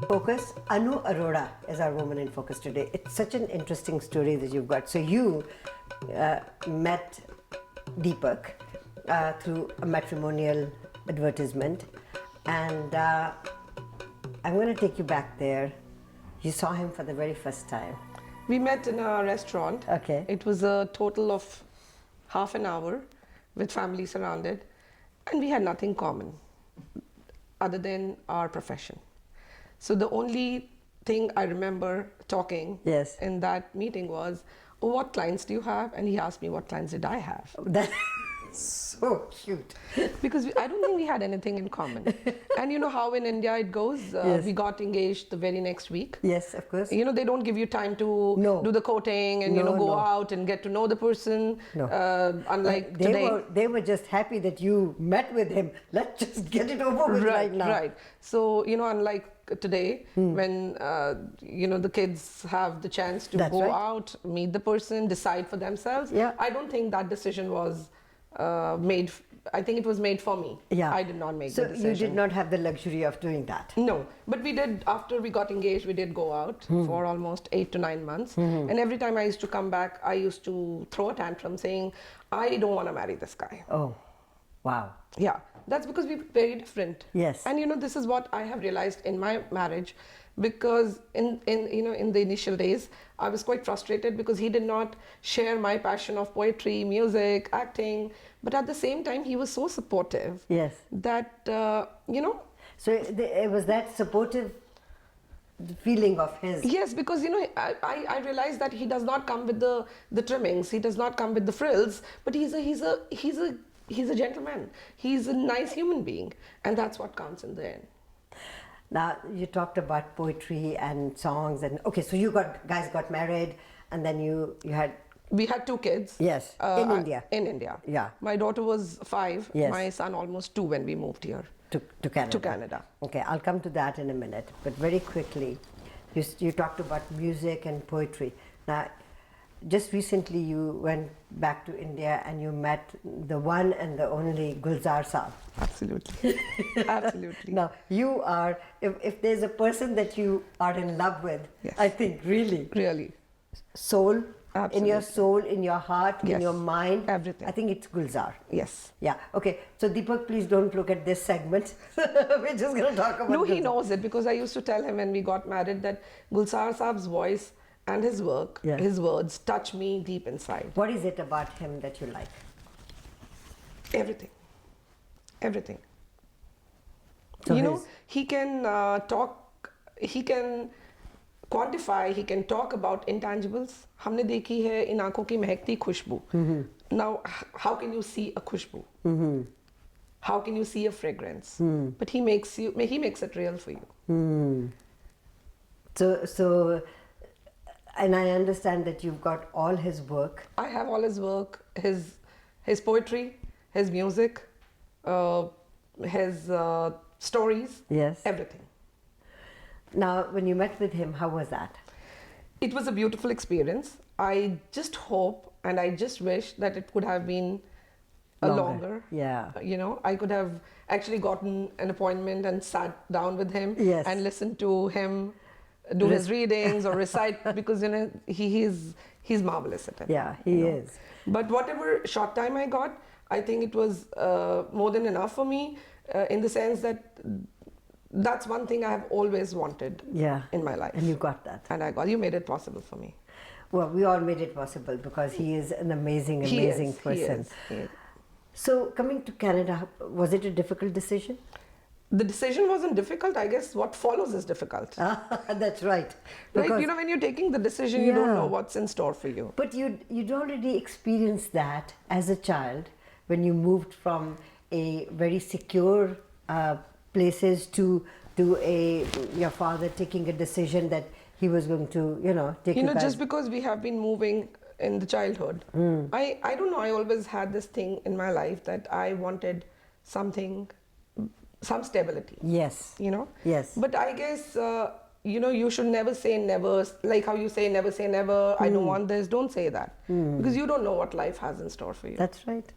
Focus. Anu Arora is our woman in focus today. It's such an interesting story that you've got. So you met Deepak through a matrimonial advertisement, and I'm going to take you back there. You saw him for the very first time. We met in a restaurant. Okay. It was a total of half an hour with family surrounded, and we had nothing common other than our profession. So the only thing I remember talking Yes. in that meeting was, oh, what clients do you have? And he asked me what clients did I have. That's so cute. Because I don't think we had anything in common. And you know how in India it goes? Yes. We got engaged the very next week. Yes, of course. You know, they don't give you time to No. do the courting and, you know, No, go no. out and get to know the person. No. Unlike today. They were just happy that you met with him. Let's just get it over with right now. Right. So, you know, unlike today, when, you know, the kids have the chance to That's go right. out, meet the person, decide for themselves. Yeah. I don't think that decision was made. I think it was made for me. Yeah. I did not make so the decision. you did not have the luxury of doing that. No, but we did, after we got engaged, we did go out for almost 8 to 9 months. And every time I used to come back, I used to throw a tantrum saying, I don't want to marry this guy. Oh, wow. Yeah, that's because we're very different. Yes. And you know, this is what I have realized in my marriage, because in the initial days, I was quite frustrated because he did not share my passion of poetry, music, acting. But at the same time, he was so supportive. Yes. That, you know. So it was that supportive feeling of his. Yes, because you know, I realized that he does not come with the trimmings. He does not come with the frills. But he's a gentleman. He's a nice human being, and that's what counts in the end. Now you talked about poetry and songs, and okay, so you guys got married, and then you had. We had 2 kids. Yes, in India. In India. Yeah. My daughter was 5. Yes. My son almost 2 when we moved here. To Canada. To Canada. Okay, I'll come to that in a minute. But very quickly, you talked about music and poetry. Now, just recently you went back to India and you met the one and the only Gulzar Sahib. Absolutely. Absolutely. Now, you are, if there's a person that you are in love with, Yes. I think really, Really. soul, in your Absolutely. soul, in your heart, in Yes. your mind, Everything. I think it's Gulzar. Yes. Yeah, okay. So Deepak, please don't look at this segment. We're just going to talk about No, he Gulzar. knows it, because I used to tell him when we got married that Gulzar Sahib's voice and his work, Yeah. his words touch me deep inside. What is it about him that you like? Everything. Everything. So you know, his- he can talk, he can quantify, he can talk about intangibles. हमने देखी है इन आँखों की महकती खुशबू. Now, how can you see a Khushboo? How can you see a fragrance? But he makes it real for you. So, and I understand that you've got all his work. I have all his work, his poetry, his music, his stories, Yes. everything. Now, when you met with him, how was that? It was a beautiful experience. I just hope and I just wish that it could have been longer. Yeah. You know, I could have actually gotten an appointment and sat down with him Yes. and listened to him do his readings or recite, because you know he's marvelous at it. Yeah, he you know. is. But whatever short time I got, I think it was more than enough for me, in the sense that that's one thing I have always wanted Yeah. in my life. And you got that. And you made it possible for me. Well, we all made it possible because he is an amazing He is, person. he is. So, coming to Canada, was it a difficult decision? The decision wasn't difficult. I guess what follows is difficult. That's right. Right? Because- You know, when you're taking the decision, you don't Yeah. know what's in store for you. But you'd already experienced that as a child when you moved from a very secure places to your father taking a decision that he was going to, take You know, guys. just because we have been moving in the childhood, I don't know, I always had this thing in my life that I wanted something, some stability. Yes. You know? Yes. But I guess, you should never say never, like how you say never, I don't want this, don't say that. Because you don't know what life has in store for you. That's right.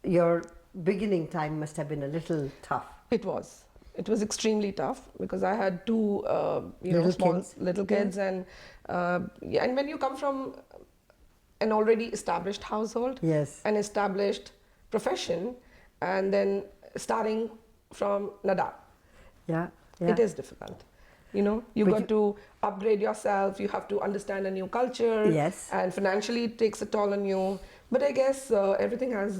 your beginning time must have been a little tough. It was. It was extremely tough because I had two, Little small kids. little kids, and yeah, and when you come from an already established household, Yes. an established profession, and then starting from nada, Yeah. Yeah. it is difficult. You got to upgrade yourself. You have to understand a new culture. Yes. And financially, it takes a toll on you. But I guess everything has,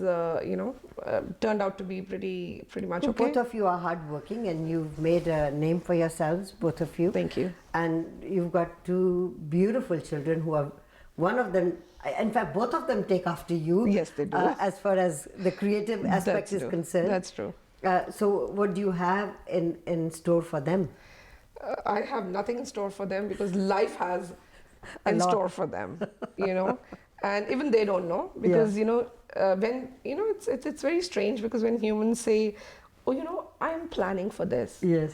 turned out to be pretty much Well, okay. both of you are hardworking and you've made a name for yourselves, both of you. Thank you. And you've got two beautiful children who are, one of them, in fact, both of them take after you. Yes, they do. As far as the creative aspect is true. concerned. That's true. So what do you have in store for them? I have nothing in store for them because life has A in lot. store for them, and even they don't know because when it's very strange because when humans say, oh, I'm planning for this, Yes.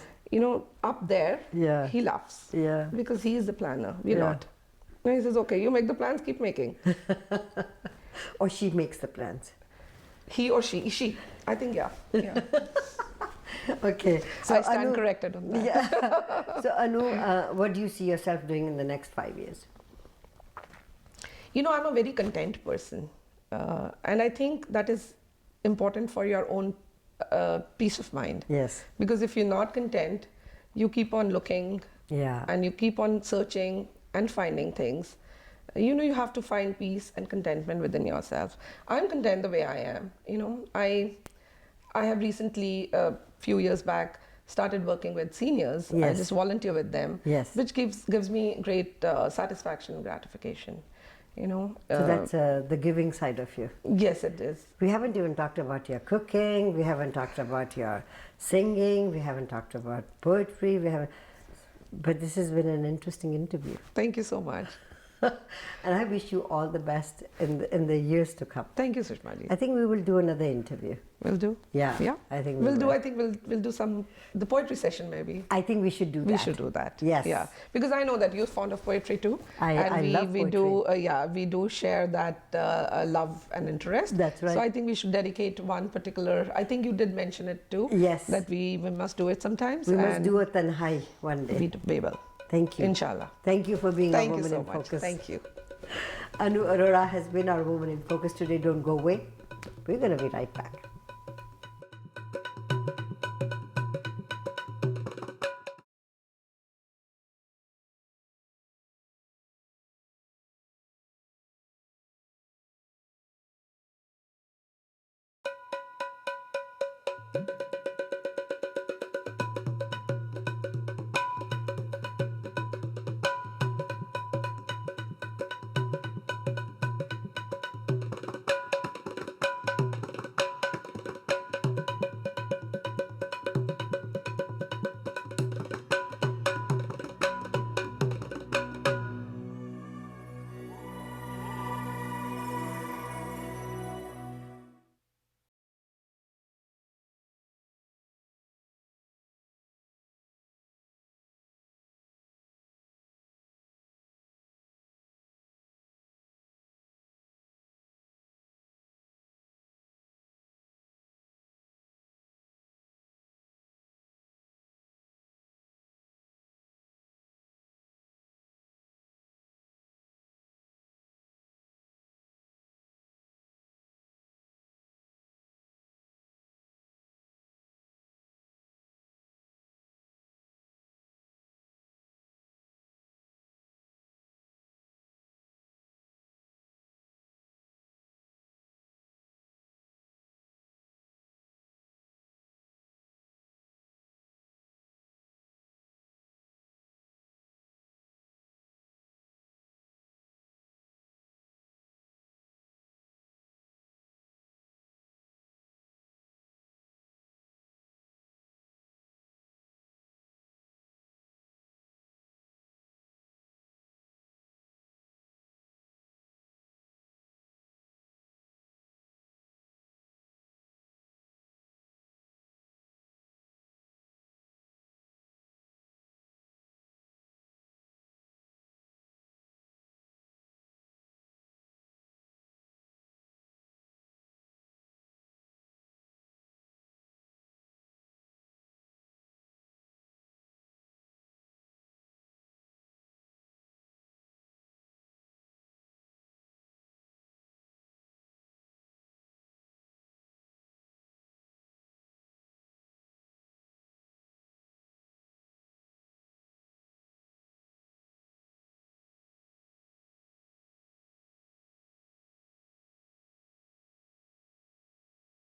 up there, Yeah. he laughs, Yeah. because he is the planner, we're Yeah. not. And he says, okay, you make the plans, keep making. Or she makes the plans. He or she, I think, yeah. Okay. So I stand corrected on that. Yeah. So Anu, what do you see yourself doing in the next 5 years? I'm a very content person. And I think that is important for your own peace of mind. Yes. Because if you're not content, you keep on looking, Yeah. and you keep on searching and finding things. You have to find peace and contentment within yourself. I'm content the way I am. I have recently, a few years back, started working with seniors. I Yes. just volunteer with them, Yes. which gives me great satisfaction and gratification. So that's the giving side of you. Yes, it is. We haven't even talked about your cooking. We haven't talked about your singing. We haven't talked about poetry. But this has been an interesting interview. Thank you so much. And I wish you all the best in the years to come. Thank you, Sushma ji. I think we will do another interview. We'll do. Yeah. Yeah. I think we'll do. will. I think we'll do the poetry session maybe. I think we should do that. We should do that. Yes. Yeah. Because I know that you're fond of poetry too. I love we do. We do share that love and interest. That's right. So I think we should dedicate one particular. I think you did mention it too. Yes. That we must do it sometimes. We must and do it and high one day. we will. Thank you. Inshallah. Thank you for being Thank our you woman so in much. focus. Thank you. Anu Arora has been our woman in focus today. Don't go away. We're going to be right back.